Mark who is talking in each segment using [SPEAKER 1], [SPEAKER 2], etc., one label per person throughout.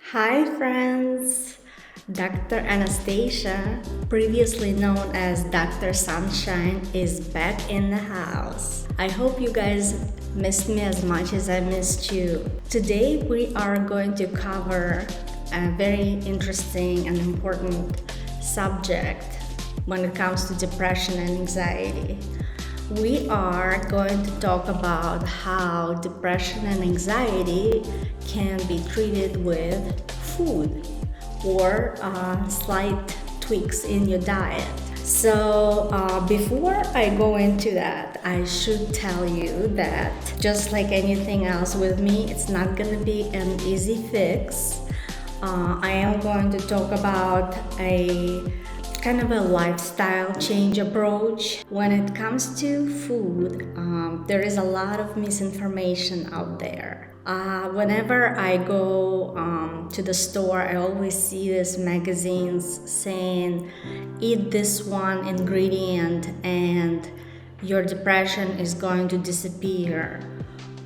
[SPEAKER 1] Hi friends! Dr. Anastasia, previously known as Dr. Sunshine, is back in the house. I hope you guys missed me as much as I missed you. Today we are going to cover a very interesting and important subject when it comes to depression and anxiety. We are going to talk about how depression and anxiety can be treated with food or slight tweaks in your diet. So before I go into that, I should tell you that just like anything else with me, it's not going to be an easy fix. I am going to talk about a kind of a lifestyle change approach. When it comes to food, there is a lot of misinformation out there. Whenever I go to the store, I always see these magazines saying, eat this one ingredient and your depression is going to disappear.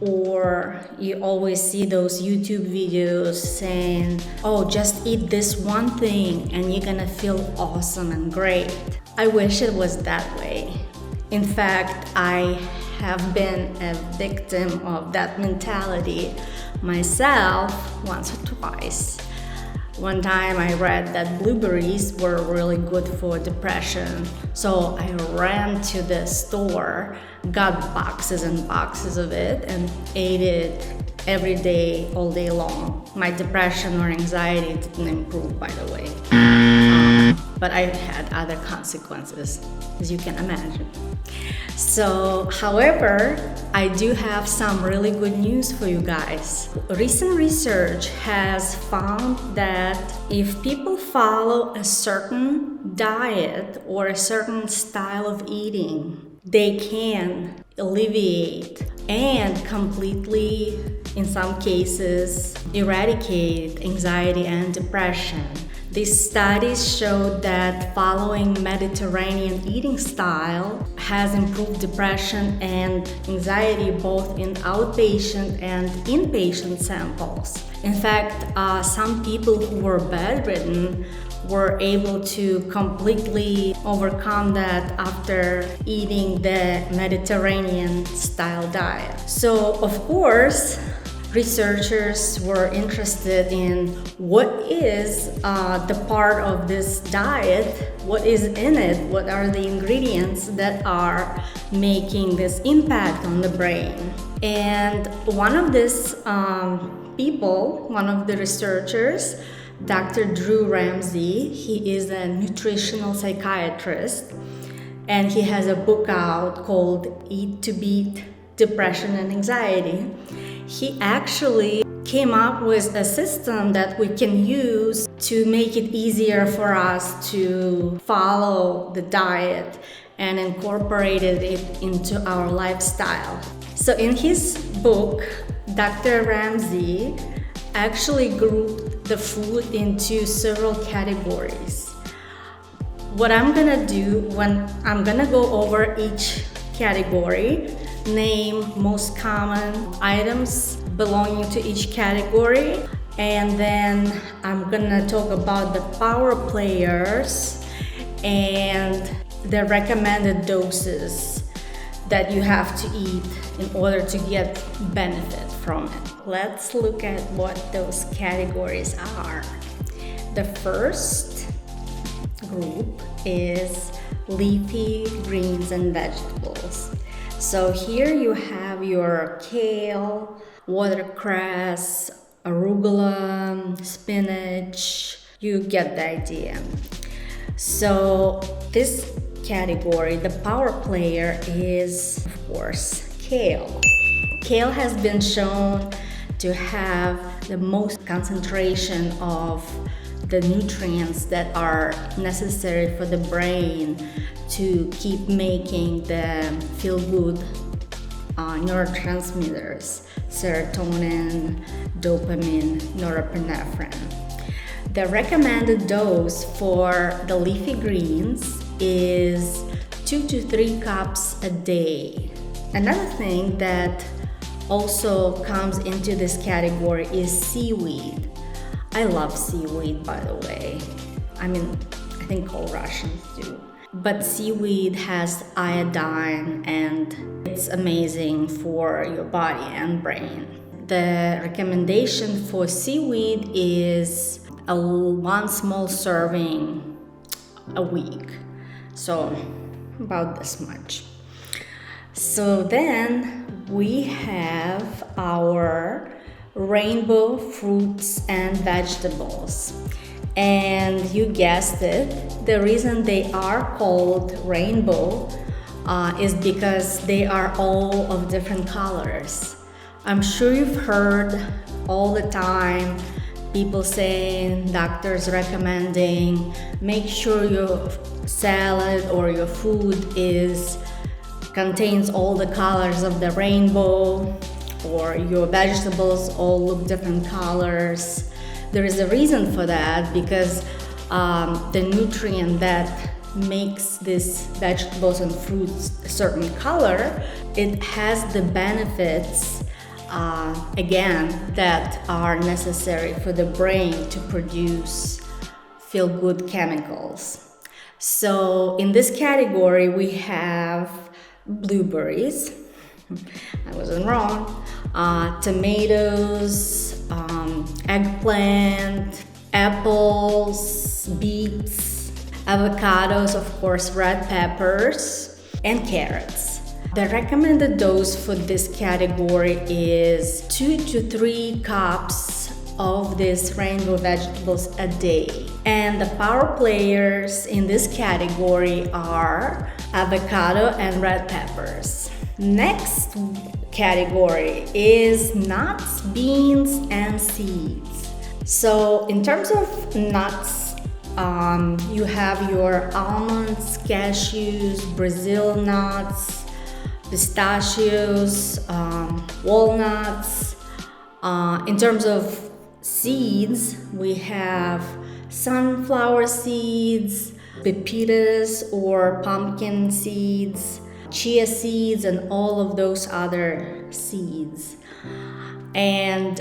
[SPEAKER 1] Or you always see those YouTube videos saying, oh, just eat this one thing and you're gonna feel awesome and great. I wish it was that way. In fact, I have been a victim of that mentality myself once or twice. One time I read that blueberries were really good for depression, so I ran to the store, got boxes and boxes of it, and ate it every day, all day long. My depression or anxiety didn't improve, by the way. But I had other consequences, as you can imagine. So, however, I do have some really good news for you guys. Recent research has found that if people follow a certain diet or a certain style of eating, they can alleviate and completely, in some cases, eradicate anxiety and depression. These studies showed that following Mediterranean eating style has improved depression and anxiety both in outpatient and inpatient samples. In fact, some people who were bedridden were able to completely overcome that after eating the Mediterranean style diet. So, of course, researchers were interested in what is the part of this diet, what is in it, what are the ingredients that are making this impact on the brain. And one of these people, one of the researchers, Dr. Ramsey, he is a nutritional psychiatrist, and he has a book out called Eat to Beat Depression and Anxiety. He actually came up with a system that we can use to make it easier for us to follow the diet and incorporated it into our lifestyle. So in his book, Dr. Ramsey actually grouped the food into several categories. What I'm gonna do when I'm gonna go over each category, name most common items belonging to each category, and then I'm gonna talk about the power players and the recommended doses that you have to eat in order to get benefit from it. Let's look at what those categories are. The first group is leafy greens and vegetables. So here you have your kale, watercress, arugula, spinach. You get the idea. So this category, the power player, is of course kale. Kale has been shown to have the most concentration of the nutrients that are necessary for the brain to keep making the feel-good neurotransmitters, serotonin, dopamine, norepinephrine. The recommended dose for the leafy greens is 2 to 3 cups a day. Another thing that also comes into this category is seaweed. I love seaweed, by the way. I mean, I think all Russians do. But seaweed has iodine and it's amazing for your body and brain. The recommendation for seaweed is one small serving a week. So about this much. So then we have our rainbow fruits and vegetables. And you guessed it, the reason they are called rainbow is because they are all of different colors. I'm sure you've heard all the time people saying, doctors recommending, make sure your salad or your food contains all the colors of the rainbow, or your vegetables all look different colors. There is a reason for that, because the nutrient that makes these vegetables and fruits a certain color, it has the benefits again that are necessary for the brain to produce feel-good chemicals. So in this category we have blueberries, I wasn't wrong, tomatoes, eggplant, apples, beets, avocados, of course, red peppers, and carrots. The recommended dose for this category is 2 to 3 cups of these rainbow vegetables a day. And the power players in this category are avocado and red peppers. Next category is nuts, beans, and seeds. So in terms of nuts, you have your almonds, cashews, Brazil nuts, pistachios, walnuts. In terms of seeds, we have sunflower seeds, pepitas or pumpkin seeds, chia seeds, and all of those other seeds. And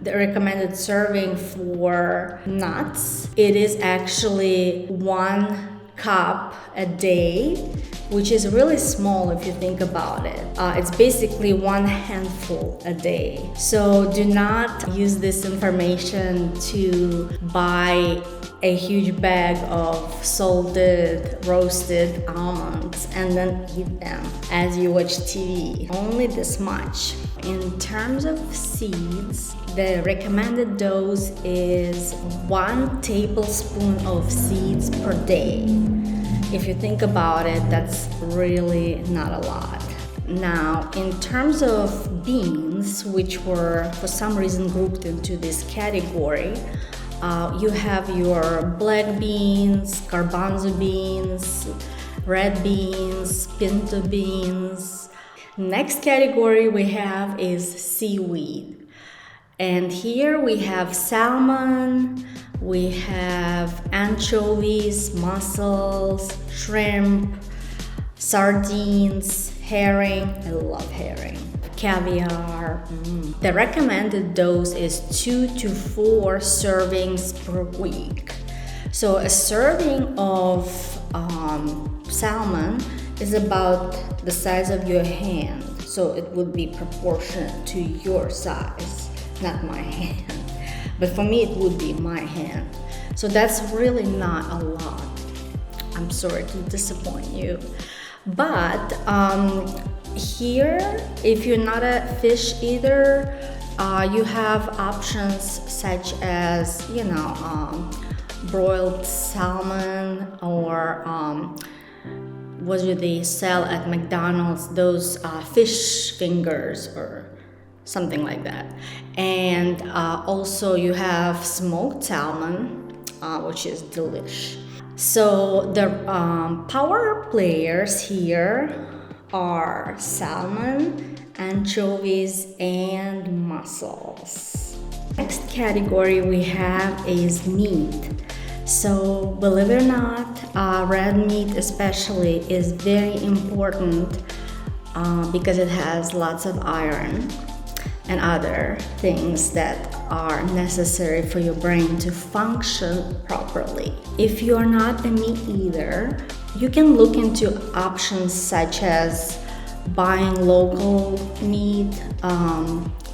[SPEAKER 1] the recommended serving for nuts, it is actually 1 cup a day, which is really small if you think about it. It's basically 1 handful a day. So do not use this information to buy a huge bag of salted, roasted almonds and then eat them as you watch TV. Only this much. In terms of seeds, the recommended dose is 1 tablespoon of seeds per day. If you think about it, that's really not a lot. Now, in terms of beans, which were for some reason grouped into this category, you have your black beans, garbanzo beans, red beans, pinto beans. Next category we have is seaweed. And here we have salmon, we have anchovies, mussels, shrimp, sardines, herring. I love herring. Caviar. The recommended dose is 2 to 4 servings per week. So a serving of salmon is about the size of your hand. So it would be proportionate to your size, not my hand. But for me, it would be my hand. So that's really not a lot. I'm sorry to disappoint you. But here, if you're not a fish eater, you have options such as, broiled salmon, or what do they sell at McDonald's? Those fish fingers or something like that. And also you have smoked salmon, which is delish. So the power players here are salmon, anchovies, and mussels. Next category we have is meat. So believe it or not, red meat especially is very important because it has lots of iron and other things that are necessary for your brain to function properly. If you are not a meat eater, you can look into options such as buying local meat,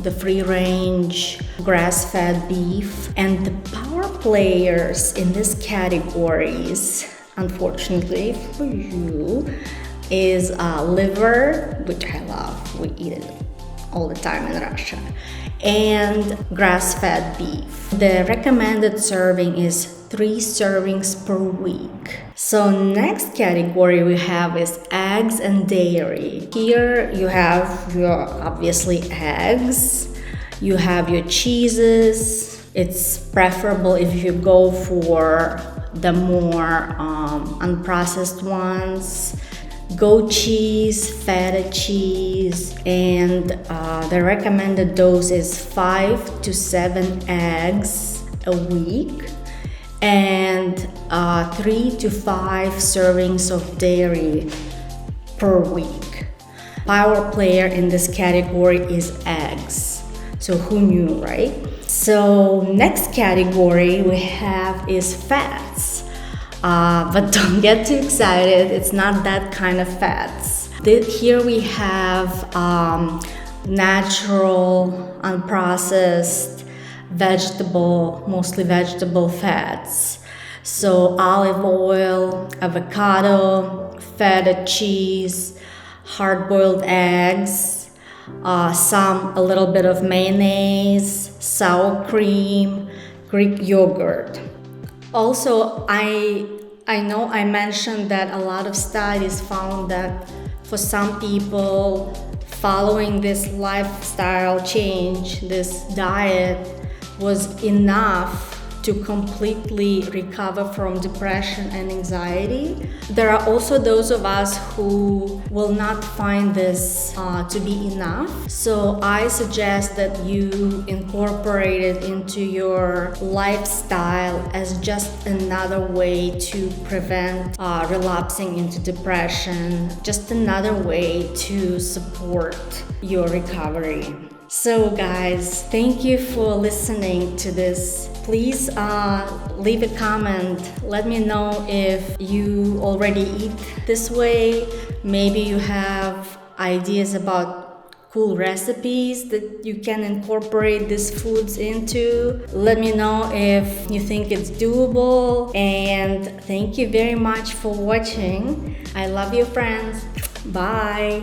[SPEAKER 1] the free-range grass-fed beef, and the power players in these categories, unfortunately for you, is liver, which I love. We eat it all the time in Russia, and grass-fed beef. The recommended serving is 3 servings per week. So next category we have is eggs and dairy. Here you have your obviously eggs, you have your cheeses. It's preferable if you go for the more unprocessed ones. Goat cheese, feta cheese, and the recommended dose is 5 to 7 eggs a week, and 3 to 5 servings of dairy per week. Power player in this category is eggs. So who knew, right? So next category we have is fats. But don't get too excited, it's not that kind of fats. Here we have natural, unprocessed, mostly vegetable fats. So olive oil, avocado, feta cheese, hard-boiled eggs, a little bit of mayonnaise, sour cream, Greek yogurt. Also, I know I mentioned that a lot of studies found that for some people following this lifestyle change, this diet was enough to completely recover from depression and anxiety. There are also those of us who will not find this to be enough. So I suggest that you incorporate it into your lifestyle as just another way to prevent relapsing into depression, just another way to support your recovery. So guys, thank you for listening to this. Please leave a comment. Let me know if you already eat this way. Maybe you have ideas about cool recipes that you can incorporate these foods into. Let me know if you think it's doable. And thank you very much for watching. I love you, friends. Bye.